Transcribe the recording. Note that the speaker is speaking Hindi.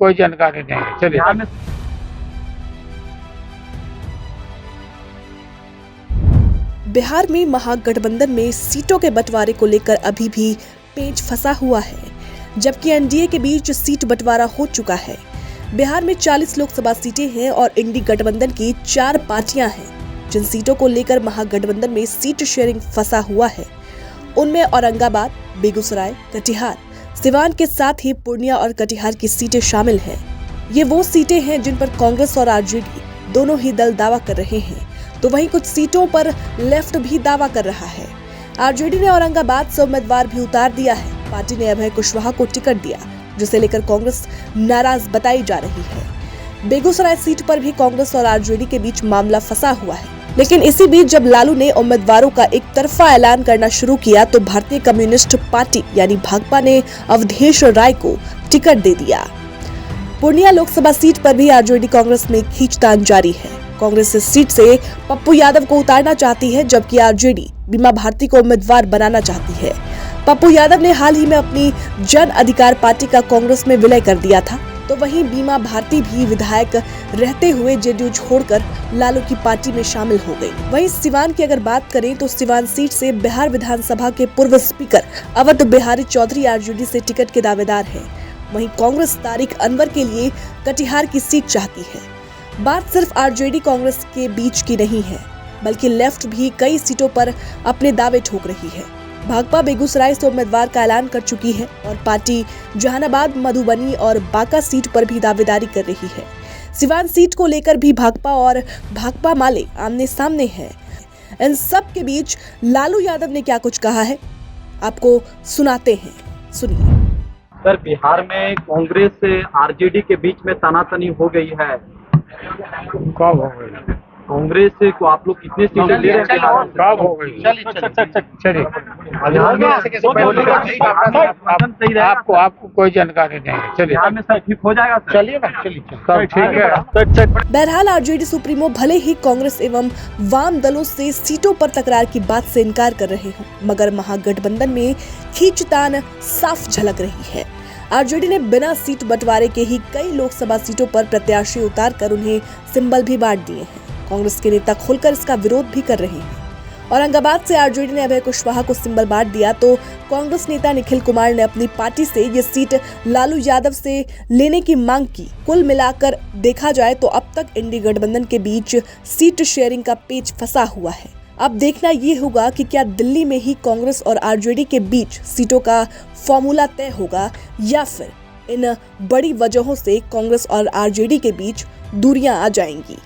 कोई जानकारी नहीं है। चलिए। बिहार में बिहार में महागठबंधन में सीटों के बंटवारे को लेकर अभी भी पेंच फंसा हुआ है, जबकि एनडीए के बीच सीट बंटवारा हो चुका है। बिहार में 40 लोकसभा सीटें हैं और इंडी गठबंधन की 4 पार्टियां हैं, जिन सीटों को लेकर महागठबंधन में सीट शेयरिंग फंसा हुआ है। उनमें औरंगाबाद, बेगूसराय, कटिहार, सिवान के साथ ही पूर्णिया और कटिहार की सीटें शामिल हैं। ये वो सीटें हैं जिन पर कांग्रेस और आरजेडी दोनों ही दल दावा कर रहे हैं, तो वहीं कुछ सीटों पर लेफ्ट भी दावा कर रहा है। आरजेडी ने औरंगाबाद से उम्मीदवार भी उतार दिया है। पार्टी ने अभय कुशवाहा को टिकट दिया, जिसे लेकर कांग्रेस नाराज बताई जा रही है। बेगूसराय सीट पर भी कांग्रेस और आरजेडी के बीच मामला फंसा हुआ है, लेकिन इसी बीच जब लालू ने उम्मीदवारों का एक तरफा ऐलान करना शुरू किया तो भारतीय कम्युनिस्ट पार्टी यानी भाकपा ने अवधेश राय को टिकट दे दिया। पूर्णिया लोकसभा सीट पर भी आरजेडी कांग्रेस में खींचतान जारी है। कांग्रेस इस सीट से पप्पू यादव को उतारना चाहती है, जबकि आरजेडी बीमा भारती को उम्मीदवार बनाना चाहती है। पप्पू यादव ने हाल ही में अपनी जन अधिकार पार्टी का कांग्रेस में विलय कर दिया था, तो वहीं बीमा भारती भी विधायक रहते हुए जेडीयू छोड़कर लालू की पार्टी में शामिल हो गई। वहीं सिवान की अगर बात करें तो सिवान सीट से बिहार विधानसभा के पूर्व स्पीकर अवध बिहारी चौधरी आरजेडी से टिकट के दावेदार हैं। वहीं कांग्रेस तारिक अनवर के लिए कटिहार की सीट चाहती है। बात सिर्फ आरजेडी कांग्रेस के बीच की नहीं है, बल्कि लेफ्ट भी कई सीटों पर अपने दावे ठोक रही है। भाकपा बेगूसराय से उम्मीदवार का ऐलान कर चुकी है और पार्टी जहानाबाद, मधुबनी और बांका सीट पर भी दावेदारी कर रही है। सिवान सीट को लेकर भी भाकपा और भाकपा माले आमने सामने हैं। इन सब के बीच लालू यादव ने क्या कुछ कहा है, आपको सुनाते हैं, सुनिए। सर, बिहार में कांग्रेस से आरजेडी के बीच में तनातनी हो गई है। कब हो गई? कांग्रेस को आप लोग कितने सीटें ले रहे हैं? कब हो गई? चलिए। आपको कोई जानकारी नहीं है। चलिए। बिहार में सर ठीक हो जाएगा सर? चलिए ना, चलिए सब ठीक है। बहरहाल आरजेडी सुप्रीमो भले ही कांग्रेस एवं वाम दलों से सीटों पर तकरार की बात से इनकार कर रहे हों, मगर महागठबंधन में खींचतान साफ झलक रही है। आरजेडी ने बिना सीट बंटवारे के ही कई लोकसभा सीटों पर प्रत्याशी उतारकर उन्हें सिंबल भी बांट दिए हैं। कांग्रेस के नेता खुलकर इसका विरोध भी कर रहे हैं। औरंगाबाद से आरजेडी ने अभय कुशवाहा को सिंबल बांट दिया, तो कांग्रेस नेता निखिल कुमार ने अपनी पार्टी से ये सीट लालू यादव से लेने की मांग की। कुल मिलाकर देखा जाए तो अब तक इंडी गठबंधन के बीच सीट शेयरिंग का पेच फंसा हुआ है। अब देखना ये होगा कि क्या दिल्ली में ही कांग्रेस और आरजेडी के बीच सीटों का फॉर्मूला तय होगा, या फिर इन बड़ी वजहों से कांग्रेस और आरजेडी के बीच दूरियां आ जाएंगी।